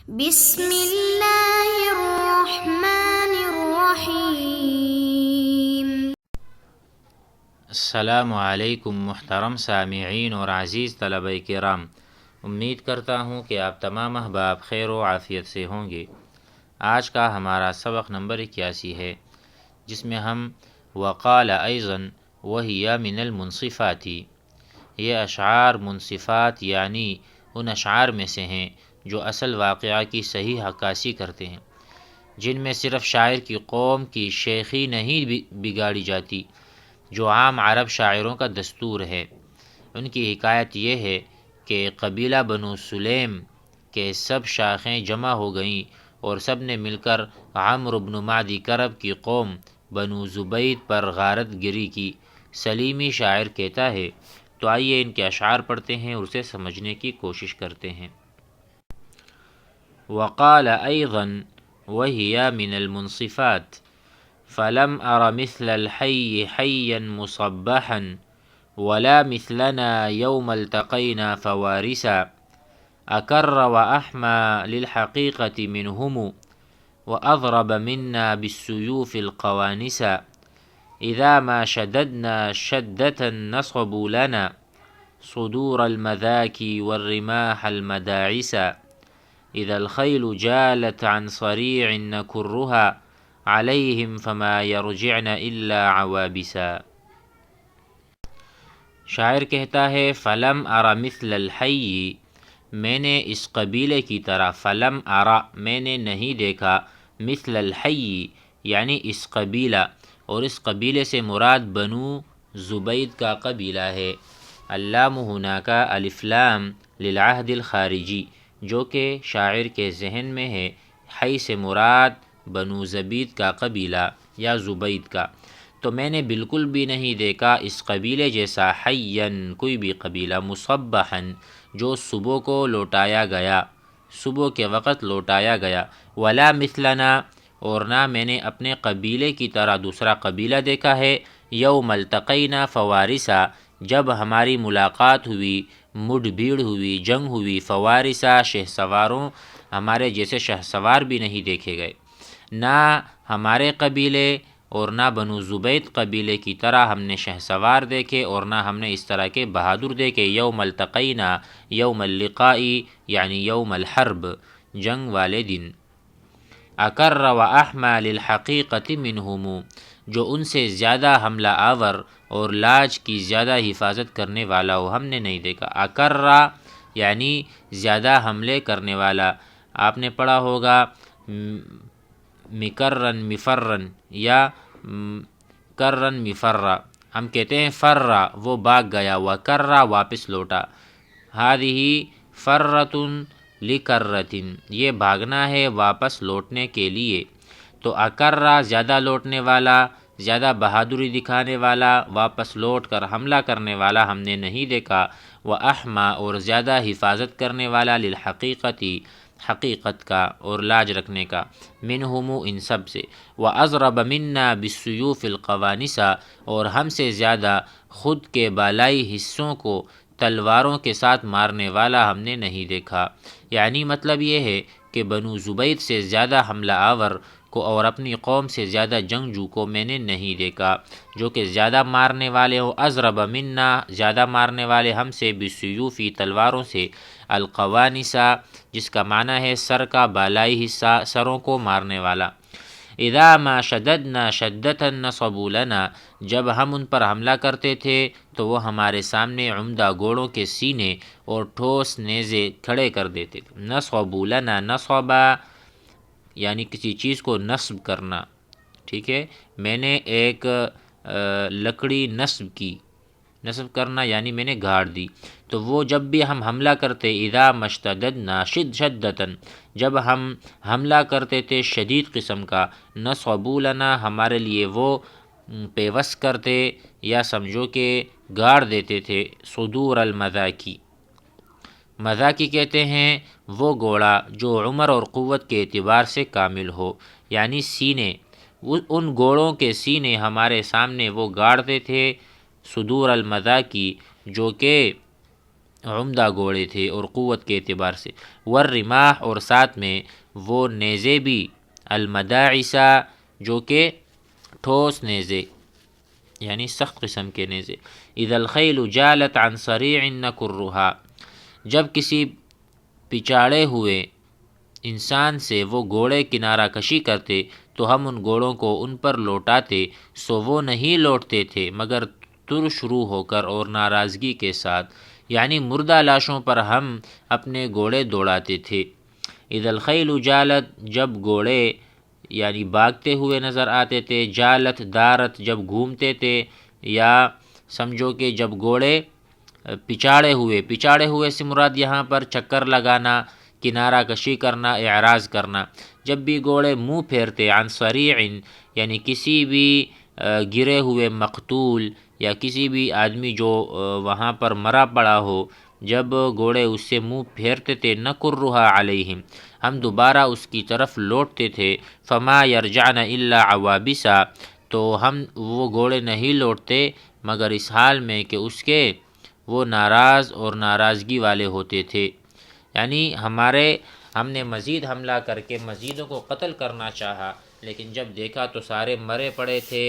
بسم اللہ الرحمن الرحیم۔ السلام علیکم محترم سامعین اور عزیز طلبہ کرام، امید کرتا ہوں کہ آپ تمام احباب خیر و عافیت سے ہوں گے۔ آج کا ہمارا سبق نمبر 81 ہے، جس میں ہم وقال ایضا وہی من المنصفات، یہ اشعار منصفات یعنی ان اشعار میں سے ہیں جو اصل واقعہ کی صحیح عکاسی کرتے ہیں، جن میں صرف شاعر کی قوم کی شیخی نہیں بگاڑی جاتی جو عام عرب شاعروں کا دستور ہے۔ ان کی حکایت یہ ہے کہ قبیلہ بنو سلیم کے سب شاخیں جمع ہو گئیں اور سب نے مل کر عمرو بن معدی کرب کی قوم بنو زبید پر غارت گری کی۔ سلیمی شاعر کہتا ہے، تو آئیے ان کے اشعار پڑھتے ہیں اور اسے سمجھنے کی کوشش کرتے ہیں۔ وقال ایضا وهي من المنصفات فلم ار مثل الحي حيا مصبحا ولا مثلنا يوم التقينا فوارسا أكر وأحمى للحقيقة منهم وأضرب منا بالسيوف القوانسا إذا ما شددنا شدة نصبوا لنا صدور المذاكي والرماح المداعسا إذا الخيل جالت عن صريع نكرها عليهم فما يرجعن إلا عوابسا۔ شاعر کہتا ہے، فلم ارى مثل الحي، میں نے اس قبیلے کی طرح، فلم ارى میں نے نہیں دیکھا، مثل الحي یعنی اس قبیلہ، اور اس قبیلے سے مراد بنو زبید کا قبیلہ ہے۔ اللام ہنا کا الف لام للعہد الخارجی، جو کہ شاعر کے ذہن میں ہے، حی سے مراد بنو زبید کا قبیلہ یا زبید کا، تو میں نے بالکل بھی نہیں دیکھا اس قبیلے جیسا حیاً کوئی بھی قبیلہ، مصبحاً جو صبح کو لوٹایا گیا، صبح کے وقت لوٹایا گیا، ولا مثلنا اور نہ میں نے اپنے قبیلے کی طرح دوسرا قبیلہ دیکھا ہے، یوم التقینا فوارسا جب ہماری ملاقات ہوئی، مڈ بھیڑ ہوئی، جنگ ہوئی، فوارسا شہ سواروں، ہمارے جیسے شہ سوار بھی نہیں دیکھے گئے، نہ ہمارے قبیلے اور نہ بنو زبید قبیلے کی طرح ہم نے شہ سوار دیکھے، اور نہ ہم نے اس طرح کے بہادر دیکھے۔ یوم التقینا یوم اللقائی یعنی یوم الحرب، جنگ والے دن۔ اکر و احمى للحقیقت منہم، جو ان سے زیادہ حملہ آور اور لاج کی زیادہ حفاظت کرنے والا ہو، ہم نے نہیں دیکھا۔ اکرّا یعنی زیادہ حملے کرنے والا، آپ نے پڑھا ہوگا مکرن مفرن یا کرن مفرّا، ہم کہتے ہیں فرّا وہ بھاگ گیا، وکرّا واپس لوٹا، ہذہ فرّۃ لکرۃ یہ بھاگنا ہے واپس لوٹنے کے لیے۔ تو اکرّا زیادہ لوٹنے والا، زیادہ بہادری دکھانے والا، واپس لوٹ کر حملہ کرنے والا ہم نے نہیں دیکھا، وَأَحْمَى اور زیادہ حفاظت کرنے والا، للحقیقتی حقیقت کا اور لاج رکھنے کا، منہم ان سب سے، وَأَضْرَبَ مِنَّا بِالسُّيُوفِ الْقَوَانِسَ اور ہم سے زیادہ خود کے بالائی حصوں کو تلواروں کے ساتھ مارنے والا ہم نے نہیں دیکھا۔ یعنی مطلب یہ ہے کہ بنو زبید سے زیادہ حملہ آور کو اور اپنی قوم سے زیادہ جنگجو کو میں نے نہیں دیکھا، جو کہ زیادہ مارنے والے ہو۔ اضرب منا زیادہ مارنے والے ہم سے، بالسیوفی تلواروں سے، القوانسا جس کا معنی ہے سر کا بالائی حصہ، سروں کو مارنے والا۔ اذا ما شددنا شدة نصبوا لنا جب ہم ان پر حملہ کرتے تھے تو وہ ہمارے سامنے عمدہ گھوڑوں کے سینے اور ٹھوس نیزے کھڑے کر دیتے تھے۔ نصبوا لنا، نصبا یعنی کسی چیز کو نصب کرنا، ٹھیک ہے، میں نے ایک لکڑی نصب کی، نصب کرنا یعنی میں نے گاڑ دی، تو وہ جب بھی ہم حملہ کرتے، اذا مشتددنا شدتاً جب ہم حملہ کرتے تھے شدید قسم کا، نصبوا لنا ہمارے لیے وہ پیوست کرتے یا سمجھو کہ گاڑ دیتے تھے، صدور المذاکی، مذاکی کہتے ہیں وہ گھوڑا جو عمر اور قوت کے اعتبار سے کامل ہو، یعنی سینے، ان گھوڑوں کے سینے ہمارے سامنے وہ گاڑتے تھے، صدور المذاکی جو کہ عمدہ گھوڑے تھے اور قوت کے اعتبار سے، والرماح اور ساتھ میں وہ نیزے بھی، المداعسہ جو کہ ٹھوس نیزے یعنی سخت قسم کے نیزے، اذا الخیل جالت عن صریع نکرها، جب کسی پچاڑے ہوئے انسان سے وہ گھوڑے کنارہ کشی کرتے تو ہم ان گھوڑوں کو ان پر لوٹاتے، سو وہ نہیں لوٹتے تھے مگر ترش روح ہو کر اور ناراضگی کے ساتھ، یعنی مردہ لاشوں پر ہم اپنے گھوڑے دوڑاتے تھے۔ اذا الخیل جالت، جب گھوڑے یعنی بھاگتے ہوئے نظر آتے تھے، جالت دارت جب گھومتے تھے، یا سمجھو کہ جب گھوڑے پچاڑے ہوئے سے مراد یہاں پر چکر لگانا، کنارہ کشی کرنا، اعراض کرنا، جب بھی گھوڑے منہ پھیرتے عن صریع یعنی کسی بھی گرے ہوئے مقتول یا کسی بھی آدمی جو وہاں پر مرا پڑا ہو، جب گھوڑے اس سے منہ پھیرتے تھے، نکرها علیہم، ہم دوبارہ اس کی طرف لوٹتے تھے، فما یرجعن الا عوابسا، تو ہم وہ گھوڑے نہیں لوٹتے مگر اس حال میں کہ اس کے وہ ناراض اور ناراضگی والے ہوتے تھے، یعنی ہم نے مزید حملہ کر کے مزیدوں کو قتل کرنا چاہا، لیکن جب دیکھا تو سارے مرے پڑے تھے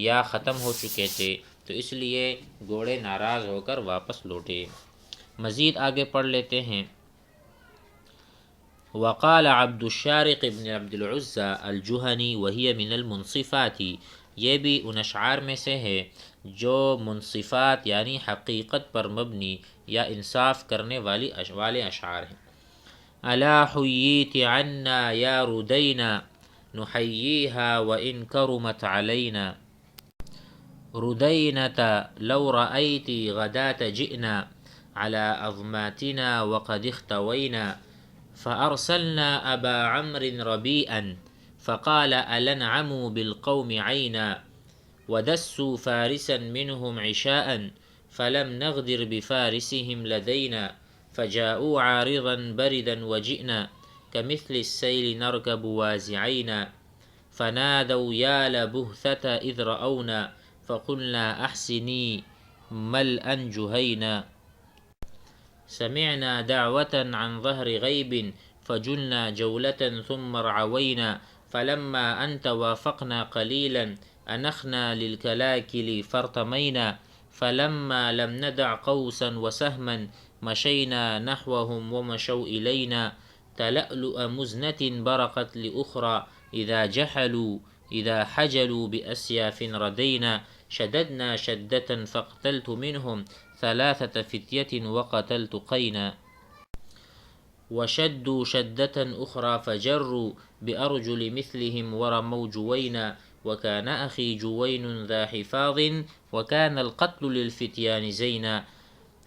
یا ختم ہو چکے تھے، تو اس لیے گھوڑے ناراض ہو کر واپس لوٹے۔ مزید آگے پڑھ لیتے ہیں۔ وقال عبد الشارق ابن عبد العزى الجهني وهي من المنصفات، یہ بھی ان اشعار میں سے ہے جو منصفات یعنی حقیقت پر مبنی یا انصاف کرنے والے اشعار ہیں۔ الا حییت عنا یا ردینا نحییها وان کرمت علینا، ردینة لو رأیت غداة جئنا على أضماتنا وقد اختوينا، فأرسلنا أبا عمرو ربيئا فقال ألنعموا بالقوم عينا، ودسوا فارسا منهم عشاء فلم نغدر بفارسهم لدينا، فجاءوا عارضا بردا وجئنا كمثل السيل نركب وازعينا، فنادوا يا لبهثة إذ رأونا فقلنا أحسني ملأ جهينا، سمعنا دعوة عن ظهر غيب فجلنا جولة ثم ارعوينا، فلما أن توافقنا قليلا أنخنا للكلاكل فارتمينا، فلما لم ندع قوسا وسهما مشينا نحوهم ومشوا إلينا، تلألؤ مزنة برقت لأخرى إذا حجلوا بأسياف ردينا، شددنا شدة فاقتلت منهم 3 فتية وقتلت قينا، وشدوا شدة أخرى فجروا بأرجل مثلهم ورموا جوينا، وكان أخي جوين ذا حفاظ وكان القتل للفتيان زينا،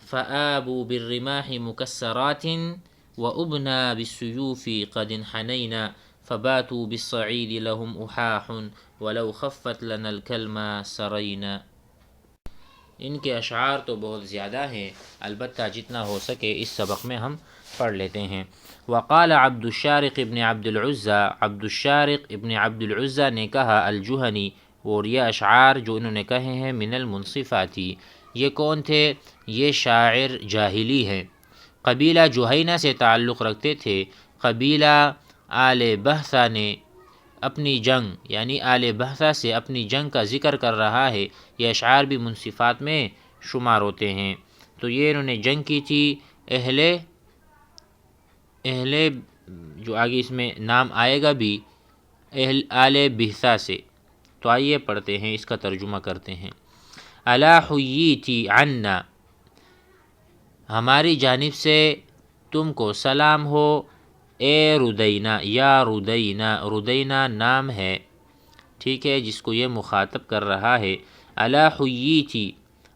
فآبوا بالرماح مكسرات وأبنى بالسيوف قد انحنينا، فباتوا بالصعيد لهم أحاح ولو خفت لنا الكلمة سرينا۔ ان کے اشعار تو بہت زیادہ ہیں، البتہ جتنا ہو سکے اس سبق میں ہم پڑھ لیتے ہیں۔ وقال عبد الشارق ابن عبد العزى، عبد الشارق ابن عبد العزى نے کہا الجہنی، اور یہ اشعار جو انہوں نے کہے ہیں من المنصفاتی، یہ کون تھے؟ یہ شاعر جاہلی ہیں، قبیلہ جہینہ سے تعلق رکھتے تھے۔ قبیلہ آل بہثہ نے اپنی جنگ یعنی آل بہثہ سے اپنی جنگ کا ذکر کر رہا ہے، یہ اشعار بھی منصفات میں شمار ہوتے ہیں۔ تو یہ انہوں نے جنگ کی تھی اہل جو آگے اس میں نام آئے گا بھی آل بہثہ سے، تو آئیے پڑھتے ہیں، اس کا ترجمہ کرتے ہیں۔ الا حییتی عنا، ہماری جانب سے تم کو سلام ہو، اے ردینہ، یا ردینہ، ردینہ نام ہے، ٹھیک ہے، جس کو یہ مخاطب کر رہا ہے۔ الا حییتی،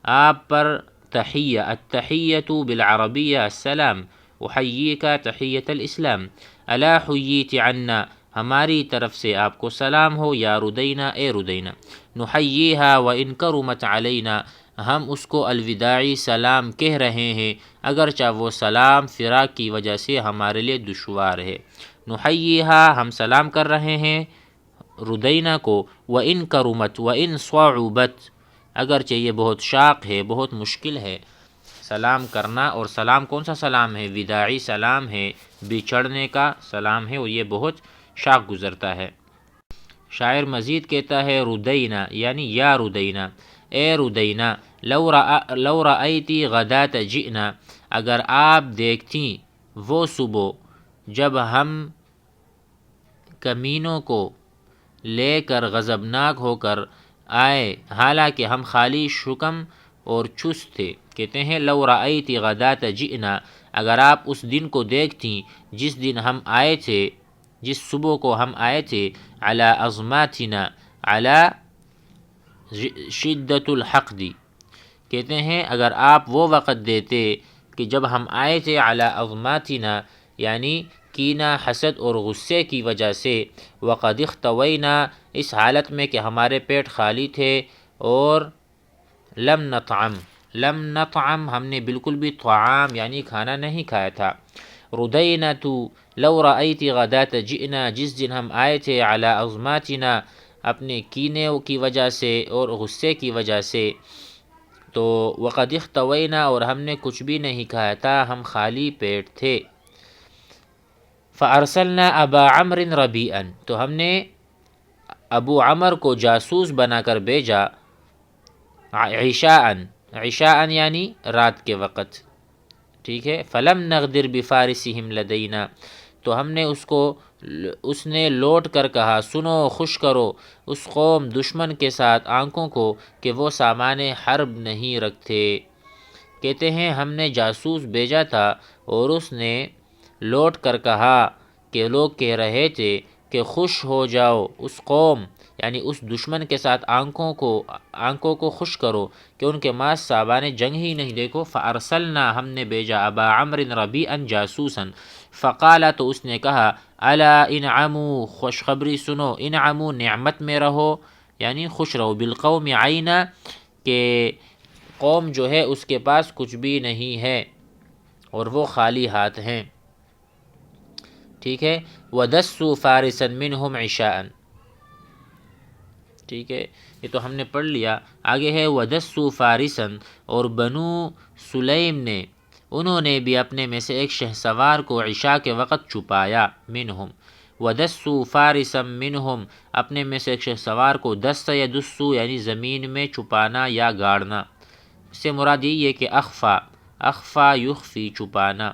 آپ پر تحیہ، التحیۃ بالعربیہ السلام، احییک تحیۃ الاسلام، الا حییت عنا، ہماری طرف سے آپ کو سلام ہو، یا ردینہ، اے ردینہ، نحییہا وان کرمت علینا، ہم اس کو الوداعی سلام کہہ رہے ہیں اگرچہ وہ سلام فراق کی وجہ سے ہمارے لیے دشوار ہے۔ نحییہا، ہم سلام کر رہے ہیں ردینہ کو، وان کرمت وان صعبت، اگرچہ یہ بہت شاق ہے، بہت مشکل ہے سلام کرنا، اور سلام کون سا سلام ہے؟ وداعی سلام ہے، بچھڑنے کا سلام ہے، اور یہ بہت شاخ گزرتا ہے۔ شاعر مزید کہتا ہے ردینا یعنی یا ردینا، اے ردینا، لو رأیتی غدات جئنا، اگر آپ دیکھتی وہ صبح جب ہم کمینوں کو لے کر غضبناک ہو کر آئے، حالانکہ ہم خالی شکم اور چست تھے۔ کہتے ہیں لو رأیتی غدات جئنا، اگر آپ اس دن کو دیکھتی جس دن ہم آئے تھے، جس صبح کو ہم آئے تھے، علی عظماتنا، علی شدت الحقد، کہتے ہیں اگر آپ وہ وقت دیتے کہ جب ہم آئے تھے علی عظماتنا، یعنی کینہ، حسد اور غصے کی وجہ سے، وقد اختوینا، اس حالت میں کہ ہمارے پیٹ خالی تھے، اور لم نطعم ہم نے بالکل بھی طعام یعنی کھانا نہیں کھایا تھا۔ ردینۃ لو رأیت غدات جئنا، جس دن ہم آئے تھے علی عظماتنا، اپنے کینے کی وجہ سے اور غصے کی وجہ سے، تو وقد اختوینا، اور ہم نے کچھ بھی نہیں کھایا تھا، ہم خالی پیٹ تھے۔ فارسلنا ابا عمرو ربیعا، تو ہم نے ابو عمر کو جاسوس بنا کر بھیجا، عشاء یعنی رات کے وقت، ٹھیک ہے۔ فلم نغدر بفارسہم لدینا، تو ہم نے اس نے لوٹ کر کہا، سنو، خوش کرو اس قوم دشمن کے ساتھ آنکھوں کو کہ وہ سامان حرب نہیں رکھتے۔ کہتے ہیں ہم نے جاسوس بھیجا تھا، اور اس نے لوٹ کر کہا کہ لوگ کہہ رہے تھے کہ خوش ہو جاؤ اس قوم یعنی اس دشمن کے ساتھ آنکھوں کو خوش کرو کہ ان کے پاس سامان جنگ ہی نہیں۔ دیکھو، فارسلنا ہم نے بھیجا ابا عمرو ربیعا جاسوسا، فقال تو اس نے کہا، الا انعموا، خوشخبری سنو، انعموا نعمت میں رہو یعنی خوش رہو، بالقوم عینا، کہ قوم جو ہے اس کے پاس کچھ بھی نہیں ہے اور وہ خالی ہاتھ ہیں، ٹھیک ہے۔ ودسوا فارسا منہم عشاء، ٹھیک ہے، یہ تو ہم نے پڑھ لیا۔ آگے ہے ودسوا فارسا، اور بنو سلیم نے، انہوں نے بھی اپنے میں سے ایک شہسوار کو عشاء کے وقت چھپایا، منہم، ودسوا فارسا منہم، اپنے میں سے ایک شہسوار کو، دس یا دسو یعنی زمین میں چھپانا یا گاڑنا، اس سے مراد یہی ہے کہ اخفا یخفی، چھپانا۔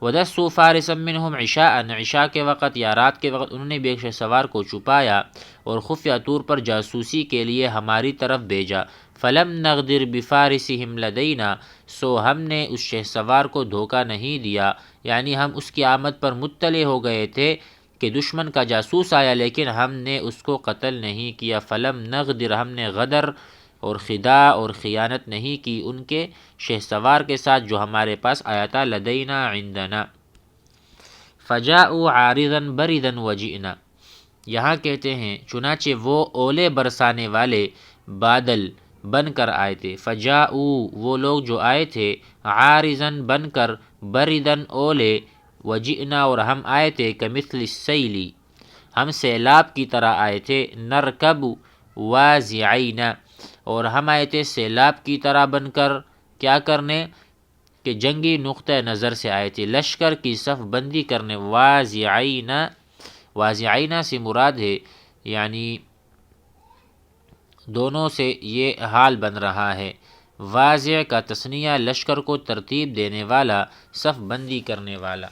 ودسوا فارسا منہم عشاء کے وقت یا رات کے وقت انہوں نے بھی ایک شہسوار کو چھپایا اور خفیہ طور پر جاسوسی کے لیے ہماری طرف بھیجا۔ فلم نغدر بفارسہم لدینا، سو ہم نے اس شہسوار کو دھوکہ نہیں دیا، یعنی ہم اس کی آمد پر مطلع ہو گئے تھے کہ دشمن کا جاسوس آیا، لیکن ہم نے اس کو قتل نہیں کیا۔ فلم نغدر، ہم نے غدر اور خداع اور خیانت نہیں کی ان کے شہسوار کے ساتھ جو ہمارے پاس آیا تھا، لدینا عندنا۔ فجاءوا عارضا بردا وجئنا، یہاں کہتے ہیں چنانچہ وہ اولے برسانے والے بادل بن کر آئے تھے۔ فجاءوا، وہ لوگ جو آئے تھے، عارضا بن کر، بردن اولے، وجئنا، اور ہم آئے تھے، کمثل السیل، ہم سیلاب کی طرح آئے تھے، نرکب واضعین، اور ہم آئے تھے سیلاب کی طرح بن کر، کیا کرنے کہ جنگی نقطہ نظر سے آئے تھے، لشکر کی صف بندی کرنے۔ واضعین سے مراد ہے یعنی دونوں سے یہ حال بن رہا ہے، واضع کا تثنیہ، لشکر کو ترتیب دینے والا، صف بندی کرنے والا۔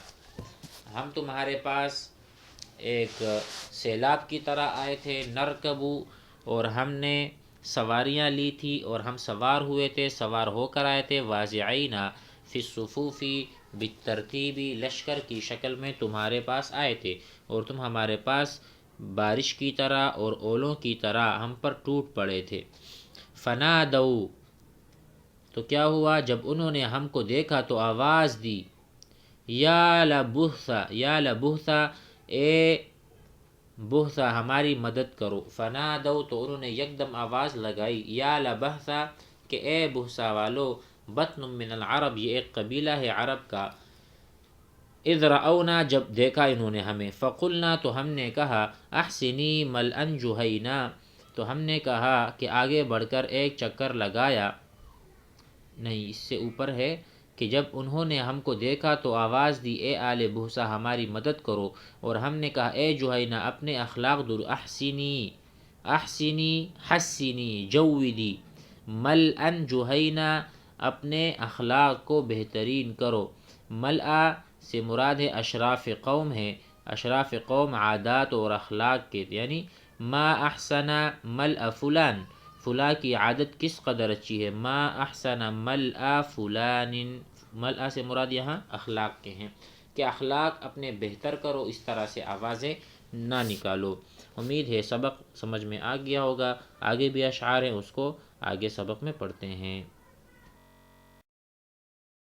ہم تمہارے پاس ایک سیلاب کی طرح آئے تھے، نرکبو، اور ہم نے سواریاں لی تھی اور ہم سوار ہوئے تھے، سوار ہو کر آئے تھے، واضعین فی الصفوف بالترتیب، لشکر کی شکل میں تمہارے پاس آئے تھے، اور تم ہمارے پاس بارش کی طرح اور اولوں کی طرح ہم پر ٹوٹ پڑے تھے۔ فنادوا، تو کیا ہوا جب انہوں نے ہم کو دیکھا تو آواز دی، یا لبہثا، یا لبہثا، اے بہثا ہماری مدد کرو۔ فنادوا، تو انہوں نے یکدم آواز لگائی، یا لبہثا، کہ اے بہثا والو، بطن من العرب، یہ ایک قبیلہ ہے عرب کا، اذ رأونا، جب دیکھا انہوں نے ہمیں، فقلنا، تو ہم نے کہا، احسنی ملئا جہینا، تو ہم نے کہا کہ آگے بڑھ کر ایک چکر لگایا، نہیں، اس سے اوپر ہے کہ جب انہوں نے ہم کو دیکھا تو آواز دی اے آل بھوسا ہماری مدد کرو، اور ہم نے کہا اے جوہینہ اپنے اخلاق در احسنی، احسنی حسنی جودی، ملأن جوہینہ اپنے اخلاق کو بہترین کرو، ملأ سے مراد ہے اشراف قوم ہے، اشراف قوم عادات اور اخلاق کے، یعنی ما احسن ملأ فلان، فلاں کی عادت کس قدر اچھی ہے، ما احسن ملأ فلان، ملأ سے مراد یہاں اخلاق کے ہیں کہ اخلاق اپنے بہتر کرو، اس طرح سے آوازیں نہ نکالو۔ امید ہے سبق سمجھ میں آ گیا ہوگا، آگے بھی اشعار ہیں اس کو آگے سبق میں پڑھتے ہیں۔